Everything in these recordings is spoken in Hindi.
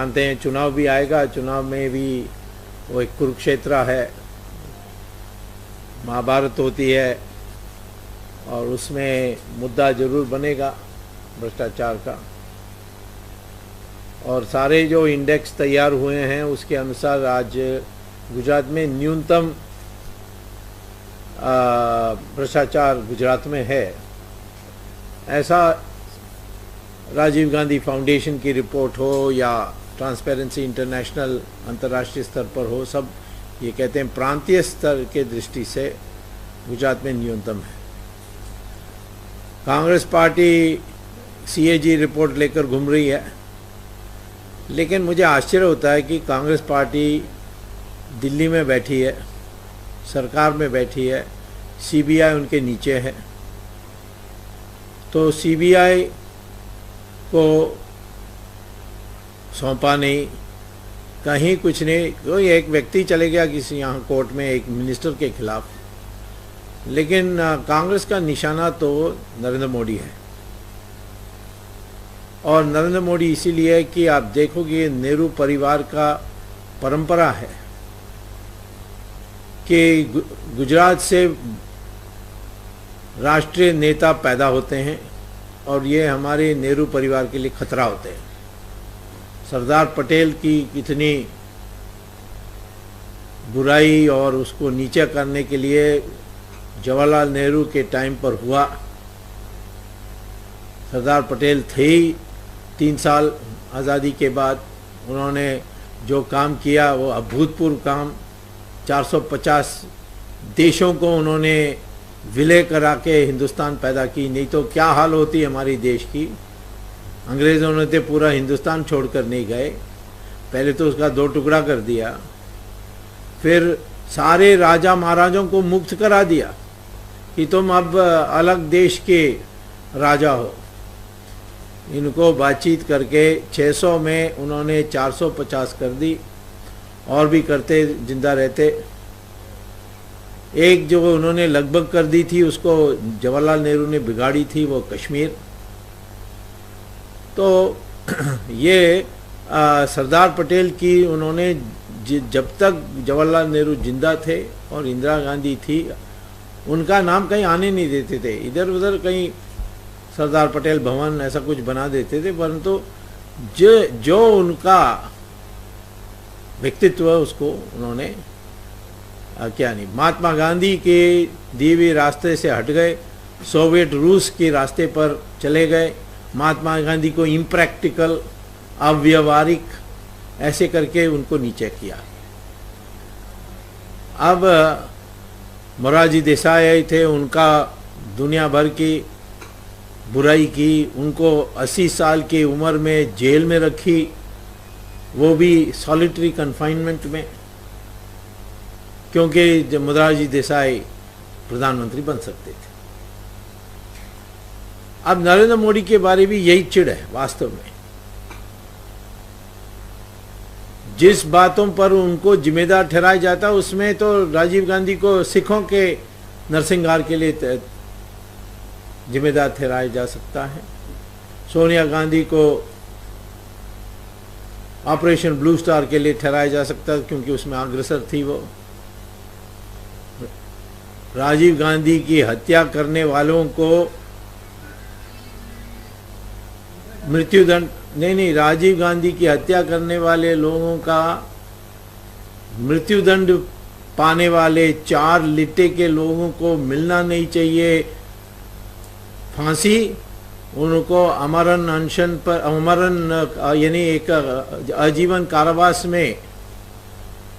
जानते हैं चुनाव भी आएगा, चुनाव में भी वो एक कुरुक्षेत्र है, महाभारत होती है और उसमें मुद्दा जरूर बनेगा भ्रष्टाचार का। और सारे जो इंडेक्स तैयार हुए हैं उसके अनुसार आज गुजरात में न्यूनतम भ्रष्टाचार गुजरात में है, ऐसा राजीव गांधी फाउंडेशन की रिपोर्ट हो या ट्रांसपेरेंसी इंटरनेशनल अंतर्राष्ट्रीय स्तर पर हो, सब ये कहते हैं प्रांतीय स्तर के दृष्टि से गुजरात में न्यूनतम है। कांग्रेस पार्टी सीएजी रिपोर्ट लेकर घूम रही है, लेकिन मुझे आश्चर्य होता है कि कांग्रेस पार्टी दिल्ली में बैठी है, सरकार में बैठी है, सीबीआई उनके नीचे है, तो सीबीआई को सौंपा नहीं, कहीं कुछ नहीं। कोई एक व्यक्ति चले गया किसी यहाँ कोर्ट में एक मिनिस्टर के खिलाफ, लेकिन कांग्रेस का निशाना तो नरेंद्र मोदी है। और नरेंद्र मोदी इसीलिए कि आप देखोगे नेहरू परिवार का परंपरा है कि गुजरात से राष्ट्रीय नेता पैदा होते हैं और ये हमारे नेहरू परिवार के लिए खतरा होते हैं। सरदार पटेल की कितनी बुराई और उसको नीचे करने के लिए जवाहरलाल नेहरू के टाइम पर हुआ। सरदार पटेल थे ही 3 साल आज़ादी के बाद, उन्होंने जो काम किया वो अभूतपूर्व काम, 450 देशों को उन्होंने विलय करा के हिंदुस्तान पैदा की, नहीं तो क्या हाल होती हमारी देश की। अंग्रेज़ों ने तो पूरा हिंदुस्तान छोड़कर नहीं गए, पहले तो उसका 2 टुकड़ा कर दिया, फिर सारे राजा महाराजों को मुक्त करा दिया कि तुम अब अलग देश के राजा हो। इनको बातचीत करके 600 में उन्होंने 450 कर दी, और भी करते जिंदा रहते। एक जो उन्होंने लगभग कर दी थी उसको जवाहरलाल नेहरू ने बिगाड़ी थी, वो कश्मीर। तो ये सरदार पटेल की उन्होंने जब तक जवाहरलाल नेहरू जिंदा थे और इंदिरा गांधी थी, उनका नाम कहीं आने नहीं देते थे, इधर उधर कहीं सरदार पटेल भवन ऐसा कुछ बना देते थे, परंतु जो उनका व्यक्तित्व उसको उन्होंने क्या नहीं, महात्मा गांधी के दिए हुए रास्ते से हट गए, सोवियत रूस के रास्ते पर चले गए। महात्मा गांधी को इम्प्रैक्टिकल, अव्यवहारिक ऐसे करके उनको नीचे किया। अब मोरारजी देसाई थे, उनका दुनिया भर की बुराई की, उनको 80 साल की उम्र में जेल में रखी, वो भी सॉलिटरी कन्फाइनमेंट में, क्योंकि मोरारजी देसाई प्रधानमंत्री बन सकते थे। अब नरेंद्र मोदी के बारे में यही चिढ़ है वास्तव में। जिस बातों पर उनको जिम्मेदार ठहराया जाता है उसमें तो राजीव गांधी को सिखों के नरसंहार के लिए जिम्मेदार ठहराया जा सकता है, सोनिया गांधी को ऑपरेशन ब्लू स्टार के लिए ठहराया जा सकता है क्योंकि उसमें अग्रसर थी वो। राजीव गांधी की हत्या करने वालों को मृत्युदंड नहीं, राजीव गांधी की हत्या करने वाले लोगों का मृत्युदंड पाने वाले 4 लिट्टे के लोगों को मिलना नहीं चाहिए फांसी, उनको अमरण अनशन पर, अमरण यानी एक आजीवन कारावास में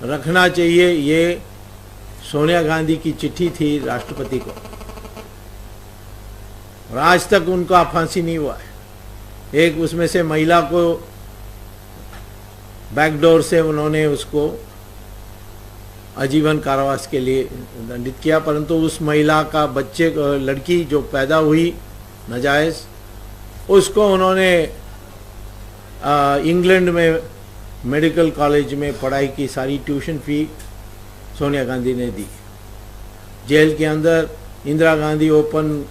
रखना चाहिए। ये सोनिया गांधी की चिट्ठी थी राष्ट्रपति को, और आज तक उनका फांसी नहीं हुआ है। एक उसमें से महिला को बैकडोर से उन्होंने उसको आजीवन कारावास के लिए दंडित किया, परंतु उस महिला का बच्चे, लड़की जो पैदा हुई नाजायज, उसको उन्होंने इंग्लैंड में मेडिकल कॉलेज में पढ़ाई की सारी ट्यूशन फी सोनिया गांधी ने दी। जेल के अंदर इंदिरा गांधी ओपन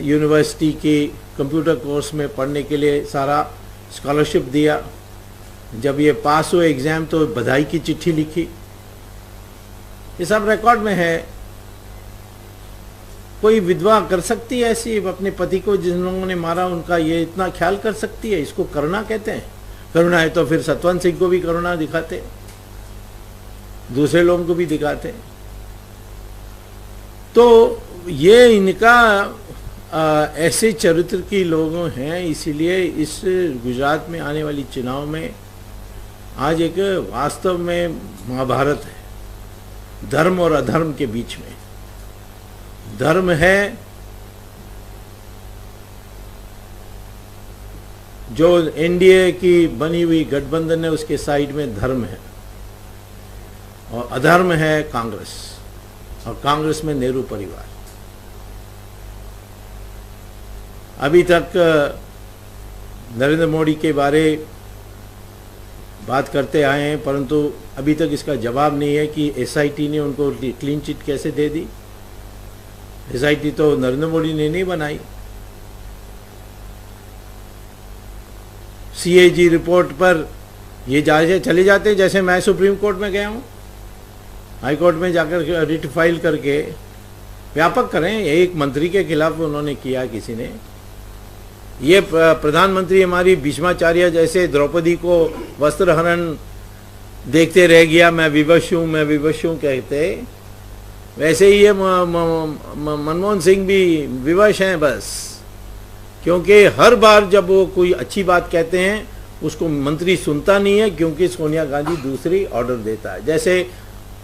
यूनिवर्सिटी की कंप्यूटर कोर्स में पढ़ने के लिए सारा स्कॉलरशिप दिया। जब ये पास हुए एग्जाम तो बधाई की चिट्ठी लिखी। ये सब रिकॉर्ड में है। कोई विधवा कर सकती है ऐसी, अपने पति को जिन लोगों ने मारा उनका ये इतना ख्याल कर सकती है? इसको करुणा कहते हैं? करुणा है तो फिर सतवंत सिंह को भी करुणा दिखाते, दूसरे लोगों को भी दिखाते। तो ये इनका ऐसे चरित्र की लोगों हैं, इसीलिए इस गुजरात में आने वाली चुनाव में आज एक वास्तव में महाभारत है धर्म और अधर्म के बीच में। धर्म है जो एनडीए की बनी हुई गठबंधन है उसके साइड में धर्म है, और अधर्म है कांग्रेस, और कांग्रेस में नेहरू परिवार। अभी तक नरेंद्र मोदी के बारे बात करते आए हैं, परंतु अभी तक इसका जवाब नहीं है कि एसआईटी ने उनको क्लीन चिट कैसे दे दी। एसआईटी तो नरेंद्र मोदी ने नहीं बनाई। सीएजी रिपोर्ट पर ये जैसे चले जाते, जैसे मैं सुप्रीम कोर्ट में गया हूँ, हाई कोर्ट में जाकर रिट फाइल करके व्यापक करें। एक मंत्री के खिलाफ उन्होंने किया किसी ने। ये प्रधानमंत्री हमारी भीष्माचार्य जैसे द्रौपदी को वस्त्रहरण देखते रह गया, मैं विवश हूँ कहते, वैसे ही ये मनमोहन सिंह भी विवश हैं बस। क्योंकि हर बार जब वो कोई अच्छी बात कहते हैं उसको मंत्री सुनता नहीं है, क्योंकि सोनिया गांधी दूसरी ऑर्डर देता है। जैसे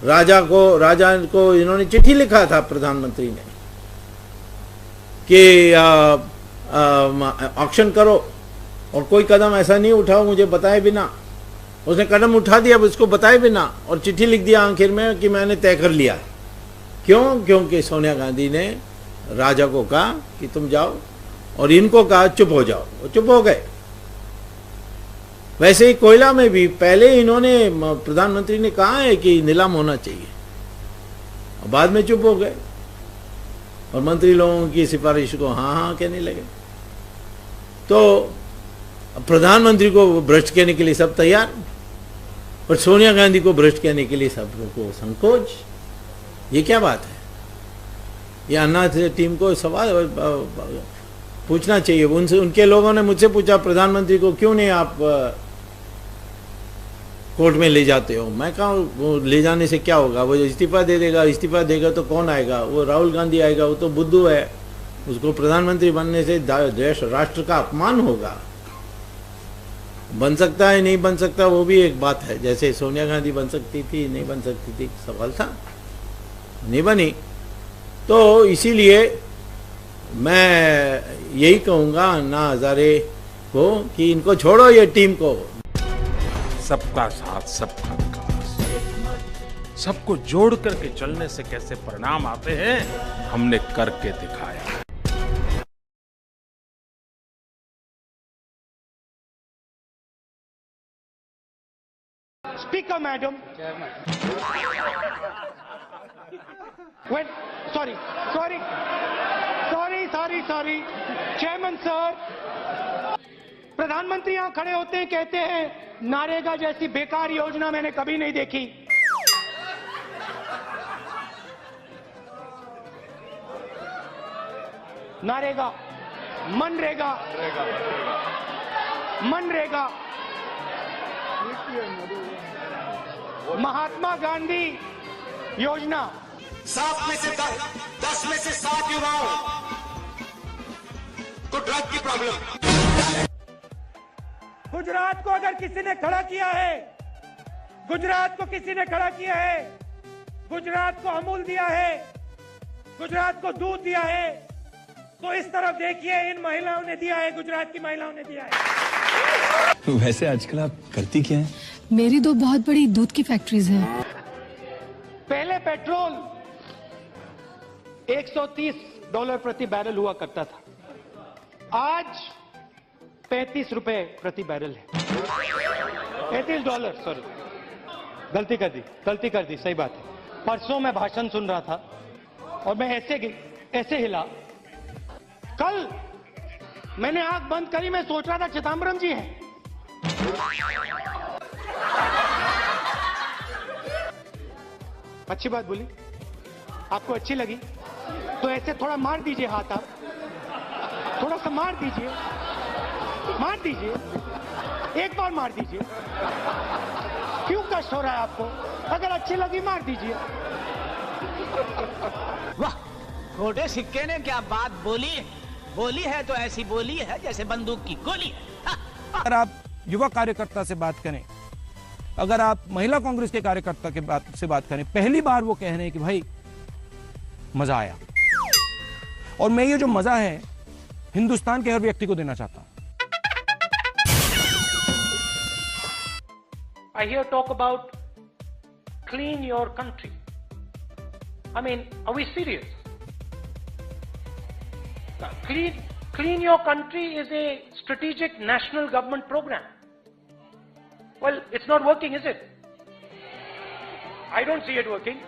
राजा को इन्होंने चिट्ठी लिखा था प्रधानमंत्री ने कि ऑक्शन करो, और कोई कदम ऐसा नहीं उठाओ मुझे बताए बिना। उसने कदम उठा दिया उसको बताए बिना, और चिट्ठी लिख दिया आखिर में कि मैंने तय कर लिया। क्यों? क्योंकि सोनिया गांधी ने राजा को कहा कि तुम जाओ, और इनको कहा चुप हो जाओ, वो चुप हो गए। वैसे ही कोयला में भी पहले इन्होंने प्रधानमंत्री ने कहा है कि नीलाम होना चाहिए, और बाद में चुप हो गए, और मंत्री लोगों की सिफारिश को हाँ हाँ कहने लगे। तो प्रधानमंत्री को भ्रष्ट कहने के लिए सब तैयार, पर सोनिया गांधी को भ्रष्ट कहने के लिए सबको संकोच। ये क्या बात है? ये अन्ना टीम को सवाल पूछना चाहिए। उनके लोगों ने मुझसे पूछा प्रधानमंत्री को क्यों नहीं आप कोर्ट में ले जाते हो। मैं कहा वो ले जाने से क्या होगा, वो इस्तीफा दे देगा, इस्तीफा देगा तो कौन आएगा? वो राहुल गांधी आएगा, वो तो बुद्धू है, उसको प्रधानमंत्री बनने से देश राष्ट्र का अपमान होगा। बन सकता है नहीं बन सकता वो भी एक बात है, जैसे सोनिया गांधी बन सकती थी नहीं बन सकती थी, सवाल था, नहीं बनी। तो इसीलिए मैं यही कहूँगा अन्ना हजारे को कि इनको छोड़ो, ये टीम को। सबका साथ सबका विकास, सबको जोड़ करके चलने से कैसे परिणाम आते हैं हमने करके दिखाया। Speaker, madam. When, sorry. Chairman sir. प्रधानमंत्री यहाँ खड़े होते हैं, कहते हैं नारेगा जैसी बेकार योजना मैंने कभी नहीं देखी। नारेगा, मनरेगा, महात्मा गांधी योजना, 7 में से 10 में से 7 युवाओं को ड्रग की प्रॉब्लम। गुजरात को अगर किसी ने खड़ा किया है, गुजरात को किसी ने खड़ा किया है, गुजरात को अमूल दिया है, गुजरात को दूध दिया है, तो इस तरफ देखिए इन महिलाओं ने दिया है, गुजरात की महिलाओं ने दिया है। वैसे आजकल आप करती क्या हैं? मेरी 2 बहुत बड़ी दूध की फैक्ट्रीज हैं। पहले पेट्रोल $130 प्रति बैरल हुआ करता था, आज 35 रुपए प्रति बैरल है। $35, सॉरी, गलती कर दी, सही बात है। परसों मैं भाषण सुन रहा था और मैं ऐसे हिला। कल मैंने आंख बंद करी, मैं सोच रहा था चिदम्बरम जी हैं। अच्छी बात बोली, आपको अच्छी लगी तो ऐसे थोड़ा मार दीजिए हाथ, आप थोड़ा सा मार दीजिए, एक बार मार दीजिए। क्यों कष्ट हो रहा है आपको? अगर अच्छी लगी मार दीजिए। वाह, खोटे सिक्के ने क्या बात बोली है तो ऐसी बोली है जैसे बंदूक की गोली है। अगर आप युवा कार्यकर्ता से बात करें, अगर आप महिला कांग्रेस के कार्यकर्ता से बात करें, पहली बार वो कह रहे हैं कि भाई मजा आया। और मैं ये जो मजा है हिंदुस्तान के हर व्यक्ति को देना चाहता हूं। I hear talk about clean your country. I mean, are we serious? Clean your country is a strategic national government program. Well, it's not working, is it? I don't see it working.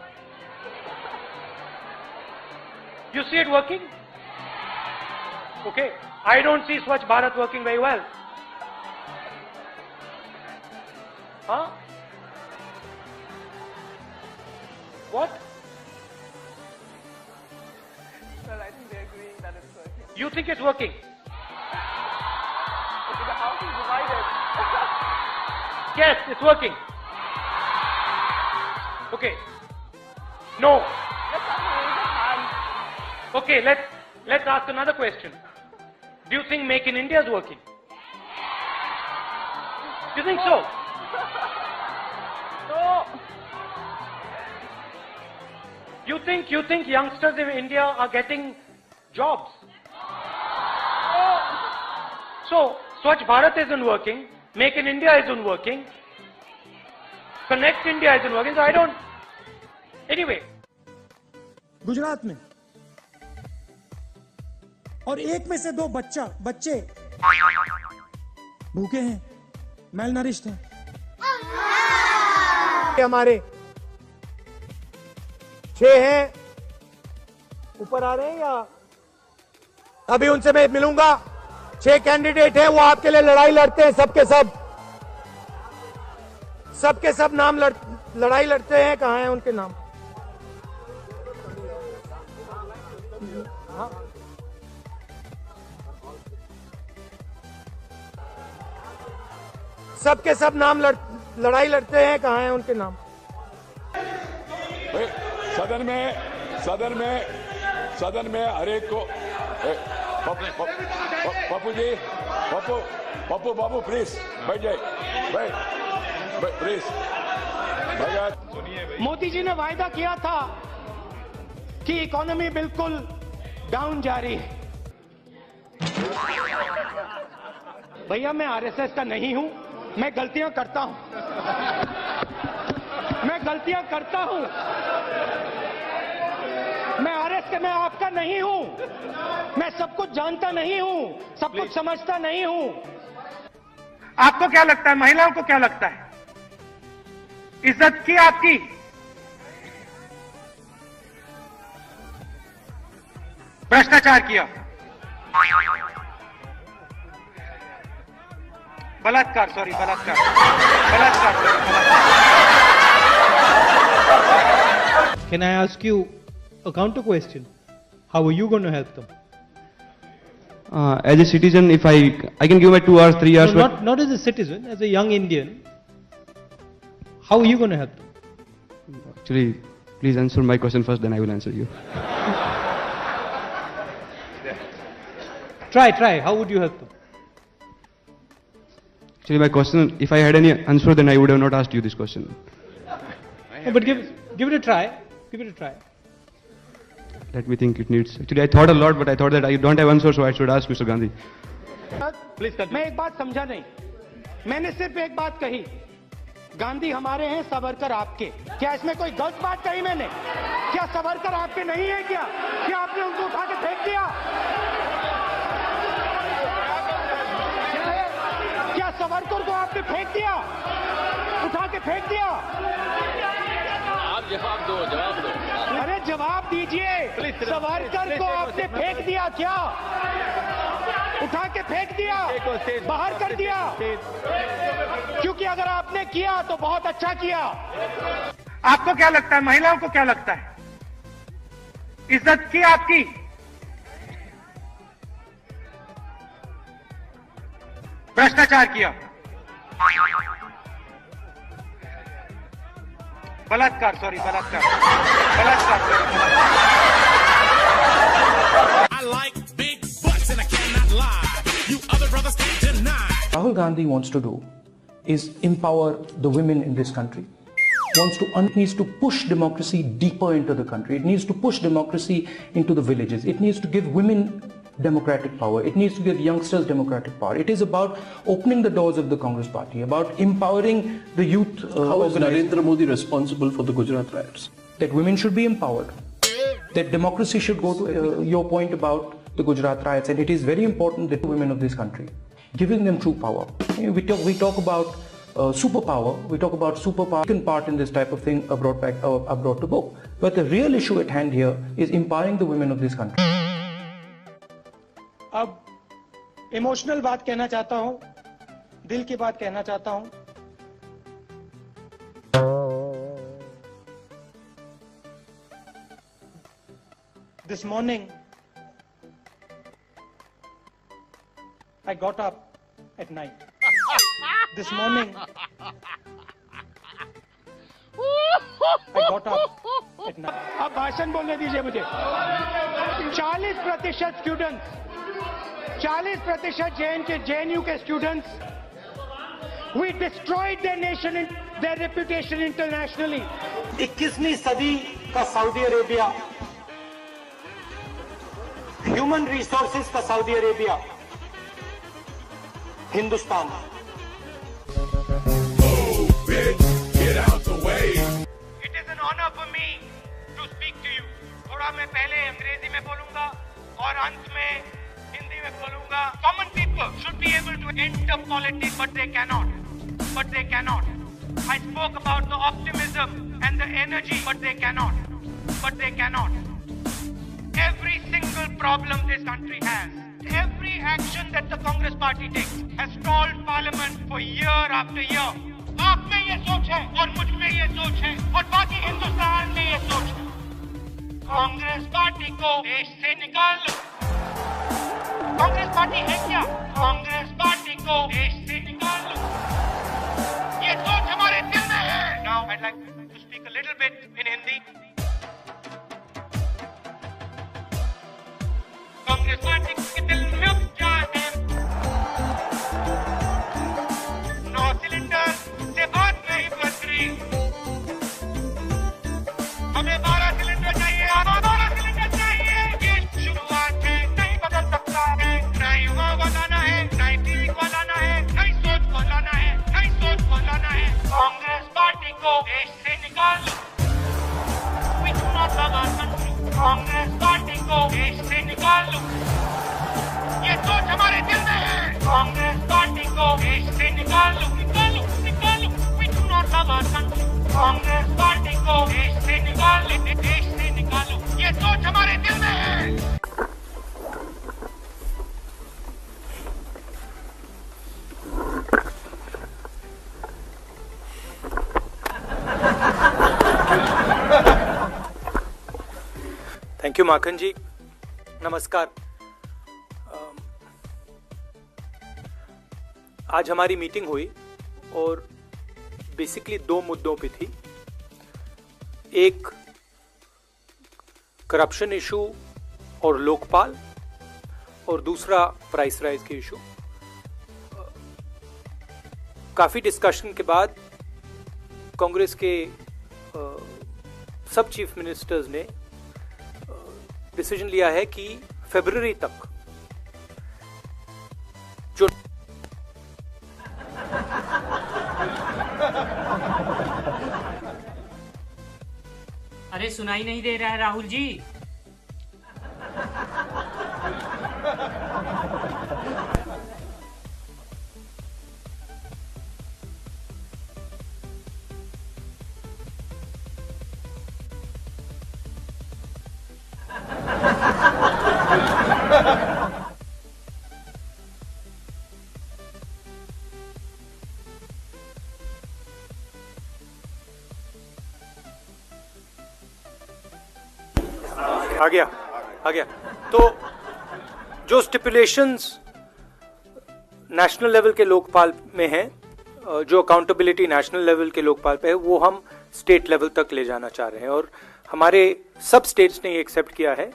You see it working? Okay. I don't see Swachh Bharat working very well. Huh? What? Well, I think they're agreeing that it's working. You think it's working? The house is divided. Yes, it's working. Okay. No. Let's not raise a hand. Okay, let's ask another question. Do you think Make in India is working? Do you think so? No. You think youngsters in India are getting jobs? So Swachh Bharat isn't working, Make in India isn't working, Connect India isn't working, so I don't. Anyway. Gujarat में और एक में से 2 बच्चे भूखे हैं, मैलनरिश्ड हैं। हमारे 6 हैं, ऊपर आ रहे हैं या अभी उनसे मैं मिलूंगा। 6 कैंडिडेट हैं, वो आपके लिए लड़ाई लड़ते हैं, सबके सब नाम लड़ाई लड़ते हैं। कहां हैं उनके नाम? हाँ। सबके सब नाम लड़ाई लड़ते हैं। कहां हैं उनके नाम? सदन में हरेक को पप्पू बाबू प्लीज बैठ जाए, प्लीज। मोदी जी ने वायदा किया था कि इकोनॉमी बिल्कुल डाउन जा रही है। भैया मैं आरएसएस का नहीं हूं, मैं गलतियां करता हूं, मैं आरएसएस का, मैं आपका नहीं हूं, मैं सब कुछ जानता नहीं हूं, सब कुछ समझता नहीं हूं। आपको क्या लगता है, महिलाओं को क्या लगता है? इज्जत की आपकी? भ्रष्टाचार किया, बलात्कार, सॉरी बलात्कार। Can I ask you a counter question? How are you going to help them? As a citizen, if I can give my 2 hours, 3 hours. No, not as a citizen, as a young Indian. How are you going to help them? Actually, please answer my question first, then I will answer you. Try. How would you help them? Actually, my question, if I had any answer, then I would have not asked you this question. No, but give it a try. Give it a try. Let me think. It needs. Actually, I thought a lot, but I thought that I don't have answer, so I should ask Mr. Gandhi. Please. मैं एक बात समझा नहीं, मैंने सिर्फ एक बात कही, गांधी हमारे हैं, सावरकर आपके। क्या इसमें कोई गलत बात कही मैंने? क्या सावरकर आपके नहीं है? क्या आपने उनको उठा के फेंक दिया? क्या सावरकर को आपने फेंक दिया, उठा के फेंक दिया? आप जवाब दो। अरे जवाब दीजिए। सावरकर को आपने फेंक दिया क्या? उठा के फेंक दिया, बाहर कर दिया, क्योंकि अगर आपने किया तो बहुत अच्छा किया। आपको क्या लगता है, महिलाओं को क्या लगता है? इज्जत की आपकी? भ्रष्टाचार किया, बलात्कार, सॉरी बलात्कार, बलात्कार, Rahul Gandhi wants to do is empower the women in this country. Needs to push democracy deeper into the country. It needs to push democracy into the villages. It needs to give women democratic power. It needs to give youngsters democratic power. It is about opening the doors of the Congress party, about empowering the youth. How is Narendra Modi responsible for the Gujarat riots? That women should be empowered. That democracy should go to your point about the Gujarat riots, and it is very important that women of this country, giving them true power. We talk about superpower. We talk about superpower. Taken part in this type of thing are brought to book. But the real issue at hand here is empowering the women of this country. अब इमोशनल बात कहना चाहता हूं, दिल की बात कहना चाहता हूं। This morning, I got up at night. This morning, I got up at night. अब भाषण बोलने दीजिए मुझे। 40% स्टूडेंट्स, 40% JNU के students, we destroyed their nation and their reputation internationally. 21वीं सदी का सऊदी अरेबिया, ह्यूमन रिसोर्सेज का Saudi Arabia, Hindustan. Get out the way. It is an honor for me to speak to you. थोड़ा मैं पहले अंग्रेजी में बोलूंगा और अंत में हिंदी में बोलूंगा। Common people should be able to enter politics, but they cannot. But they cannot. I spoke about the optimism and the energy, but they cannot. But they cannot. Every single problem this country has, every action that the Congress party takes has stalled Parliament for year after year. आप में ये सोच है और मुझ में ये सोच है और बाकी हिंदुस्तान में ये सोच है। कांग्रेस पार्टी को देश से निकाल लो। कांग्रेस पार्टी है क्या? कांग्रेस पार्टी को देश से निकाल लो। ये सोच हमारे दिल में है। Now I'd like to speak a little bit in Hindi. Congress party के दिल में क्या है? 9 सिलेंडर से बात नहीं बदली। हमें 12 सिलेंडर चाहिए, 12 सिलेंडर चाहिए। ये शुरुआत है, नहीं बदल सकता है। नई युवा को लाना है, नई पीढ़ी को लाना है, नई सोच को लाना है, नई सोच को लाना है। कांग्रेस पार्टी को देश से निकाल लो। We do not love our country. Congress party को देश से निकाल लो। ये सोच हमारे दिल में है। कांग्रेस पार्टी को देश से निकाल लो, निकालो, निकालो। We do not love our country. Congress party को देश से निकाल लो, देश से निकालो। ये सोच हमारे दिल में है। थैंक यू माखन जी। नमस्कार। आज हमारी मीटिंग हुई और बेसिकली 2 मुद्दों पे थी। एक करप्शन इशू और लोकपाल, और दूसरा प्राइस राइज के इशू। काफ़ी डिस्कशन के बाद कांग्रेस के सब चीफ मिनिस्टर्स ने डिसीजन लिया है कि फरवरी तक जो अरे सुनाई नहीं दे रहा है राहुल जी। आ गया। तो जो स्टिपुलेशंस नेशनल लेवल के लोकपाल में हैं, जो अकाउंटेबिलिटी नेशनल लेवल के लोकपाल पे है, वो हम स्टेट लेवल तक ले जाना चाह रहे हैं और हमारे सब स्टेट्स ने ये एक्सेप्ट किया है।